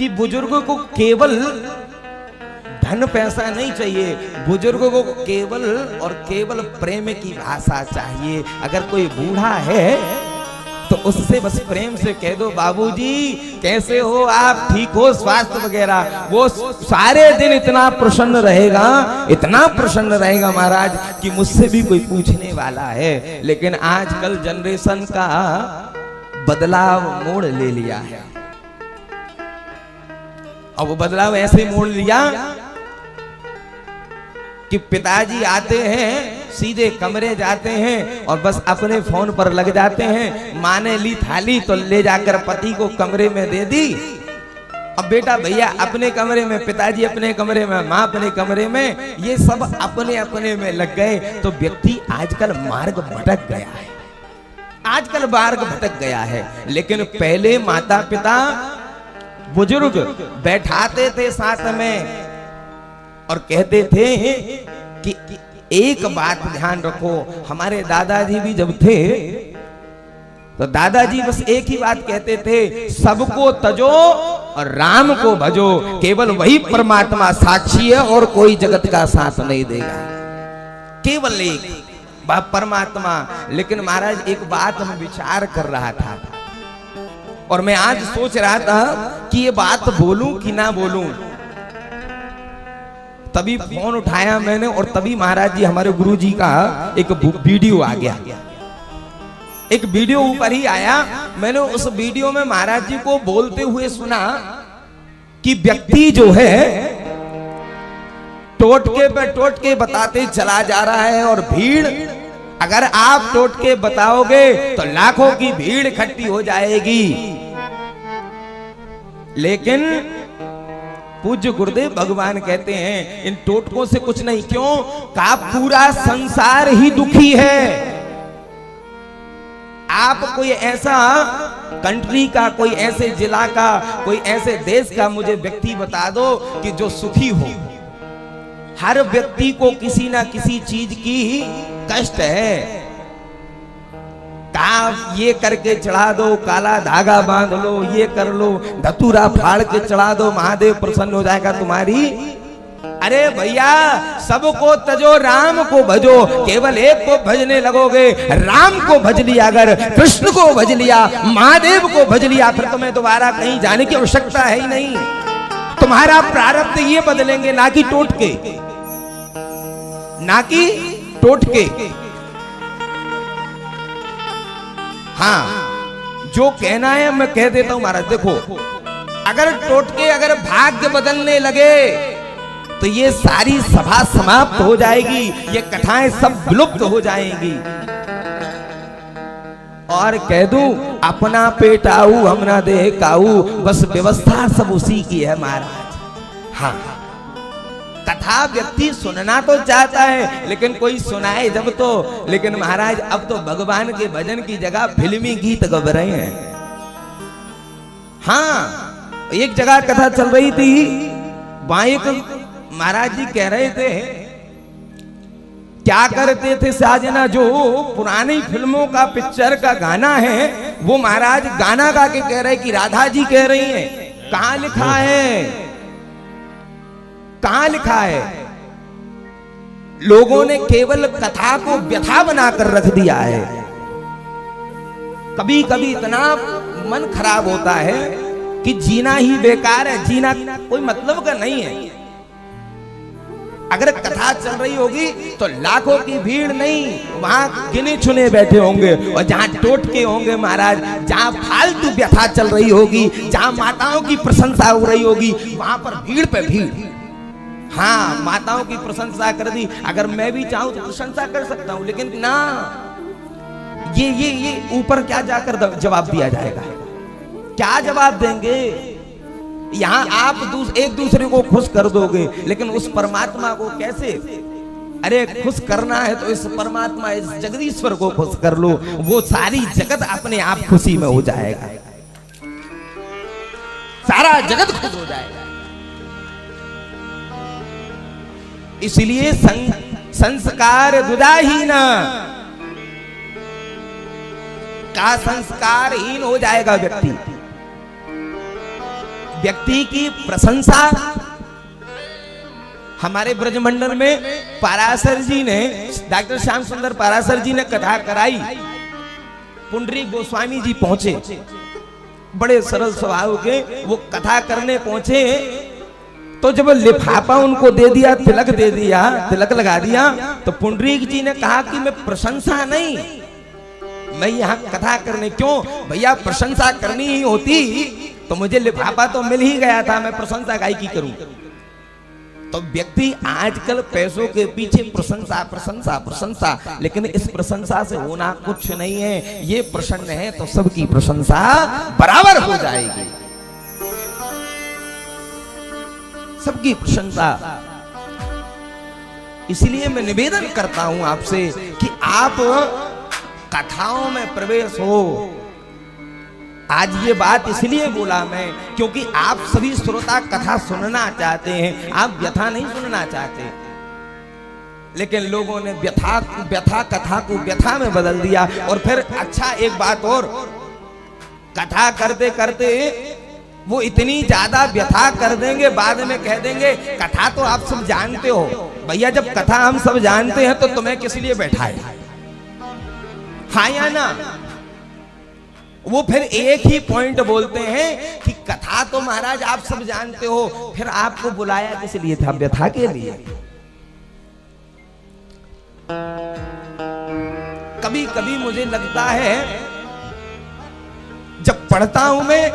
कि बुजुर्गों को केवल धन पैसा नहीं चाहिए, बुजुर्गों को केवल और केवल प्रेम की भाषा चाहिए। अगर कोई बूढ़ा है तो उससे बस प्रेम से कह दो, बाबूजी कैसे हो आप, ठीक हो, स्वास्थ्य वगैरह, वो सारे दिन इतना प्रसन्न रहेगा, इतना प्रसन्न रहेगा महाराज कि मुझसे भी कोई पूछने वाला है। लेकिन आजकल जनरेशन का बदलाव मोड़ ले लिया है, और वो बदलाव ऐसे मोड़ लिया कि पिताजी आते हैं सीधे कमरे जाते हैं और बस अपने फोन पर लग जाते हैं। माँ ने ली थाली तो ले जाकर पति को कमरे में दे दी। अब बेटा भैया अपने कमरे में, पिताजी अपने कमरे में, माँ अपने कमरे में, ये सब अपने अपने में लग गए। तो व्यक्ति आजकल मार्ग भटक गया है, आजकल मार्ग भटक गया है। लेकिन पहले माता पिता बुजुर्ग बैठाते थे साथ में और कहते थे कि एक बात ध्यान रखो। हमारे दादाजी भी जब थे तो दादाजी बस एक ही बात कहते थे, सबको तजो और राम को भजो, केवल वही परमात्मा साक्षी है और कोई जगत का साथ नहीं देगा, केवल एक परमात्मा। लेकिन महाराज एक बात हम विचार कर रहा था और मैं आज सोच रहा था कि ये बात बोलूं कि ना बोलूं। तभी फोन उठाया मैंने और तभी महाराज जी हमारे गुरुजी का एक वीडियो आ गया, एक वीडियो ऊपर ही आया। मैंने उस वीडियो में महाराज जी को बोलते हुए सुना कि व्यक्ति जो है टोटके पे टोटके बताते चला जा रहा है और भीड़, अगर आप टोटके बताओगे तो लाखों की भीड़ इकट्ठी हो जाएगी। लेकिन पूज्य गुरुदेव भगवान कहते हैं इन टोटकों से कुछ नहीं, क्यों का पूरा संसार ही दुखी है। आप कोई ऐसा कंट्री का, कोई ऐसे जिला का, कोई ऐसे देश का मुझे व्यक्ति बता दो कि जो सुखी हो। हर व्यक्ति को किसी ना किसी चीज की कष्ट है। का ये करके चढ़ा दो, काला धागा बांध लो, ये कर लो, धतूरा फाड़ के चढ़ा दो, महादेव प्रसन्न हो जाएगा तुम्हारी। अरे भैया सबको तजो राम को भजो, केवल एक को भजने लगोगे, राम को भज लिया, अगर कृष्ण को भज लिया, महादेव को भज लिया, फिर तुम्हें दोबारा कहीं जाने की आवश्यकता है ही नहीं। तुम्हारा प्रारब्ध ये बदलेंगे, ना कि टोटके, ना कि टोटके। हाँ, जो कहना है मैं कह देता हूं महाराज। देखो अगर टोटके, अगर भाग्य बदलने लगे तो ये सारी सभा समाप्त हो जाएगी, ये कथाएं सब विलुप्त हो जाएंगी। और कह दूं अपना पेट आऊ हम ना दे काऊ, बस व्यवस्था सब उसी की है महाराज। हाँ, कथा व्यक्ति सुनना तो चाहता है लेकिन कोई सुनाए जब तो। लेकिन महाराज अब तो भगवान के भजन की जगह फिल्मी गीत गा रहे हैं। हाँ, एक जगह कथा चल रही थी, वहां एक महाराज जी कह रहे थे क्या करते थे साजना, जो पुरानी फिल्मों का पिक्चर का गाना है वो महाराज गाना गा के कह रहे कि राधा जी कह रही हैं। कहां लिखा है, कहां लिखा है? लोगों ने केवल कथा को व्यथा बनाकर रख दिया है। कभी कभी इतना मन खराब होता है कि जीना ही बेकार है, जीना कोई मतलब का नहीं है। अगर कथा चल रही होगी तो लाखों की भीड़ नहीं, वहां गिने चुने बैठे होंगे, और जहां टोटके होंगे महाराज, जहां फालतू व्यथा चल रही होगी, जहां माताओं की प्रशंसा हो रही होगी, वहां पर भीड़ पे भीड़। हाँ, माताओं की प्रशंसा कर दी, अगर मैं भी चाहूं तो प्रशंसा कर सकता हूं, लेकिन ना, ये ऊपर क्या जाकर जवाब दिया जाएगा? क्या जवाब देंगे? यहां आप एक दूसरे को खुश कर दोगे, लेकिन उस परमात्मा को कैसे? अरे खुश करना है तो इस परमात्मा, इस जगदीश्वर को खुश कर लो, वो सारी जगत अपने आप खुशी में हो जाएगा, सारा जगत खुश हो जाएगा। इसलिए संस्कार दुदाहीन का संस्कारहीन हो जाएगा व्यक्ति। व्यक्ति की प्रशंसा, हमारे ब्रजमंडल में पाराशर जी ने, डॉक्टर श्याम सुंदर पाराशर जी ने कथा कराई। पुंडरीक गोस्वामी जी पहुंचे, बड़े सरल स्वभाव के, वो कथा करने पहुंचे तो जब लिफाफा उनको दे दिया, तिलक दे दिया, तिलक लगा दिया, तो पुंडरीक जी ने कहा कि मैं प्रशंसा नहीं, मैं यहाँ कथा करने, क्यों भैया प्रशंसा करनी ही होती तो मुझे लिफाफा तो मिल ही गया था, मैं प्रशंसा काहे की करूं। तो व्यक्ति आजकल पैसों के पीछे प्रशंसा प्रशंसा प्रशंसा, लेकिन इस प्रशंसा से होना कुछ नहीं है। ये प्रसन्न है तो सबकी प्रशंसा बराबर हो जाएगी, सबकी प्रशंसा। इसलिए मैं निवेदन करता हूं आपसे कि आप कथाओं में प्रवेश हो। आज ये बात इसलिए बोला मैं क्योंकि आप सभी श्रोता कथा सुनना चाहते हैं, आप व्यथा नहीं सुनना चाहते। लेकिन लोगों ने व्यथा कथा को व्यथा में बदल दिया। और फिर अच्छा एक बात और, कथा करते करते वो इतनी ज्यादा व्यथा कर देंगे, बाद में कह देंगे कथा तो आप सब जानते हो। भैया जब कथा हम सब जानते हैं तो तुम्हें किस लिए बैठाए, हाँ या ना। वो फिर एक ही पॉइंट बोलते हैं कि कथा तो महाराज आप सब जानते हो, फिर आपको बुलाया किस लिए था, व्यथा के लिए। कभी कभी मुझे लगता है जब पढ़ता हूं मैं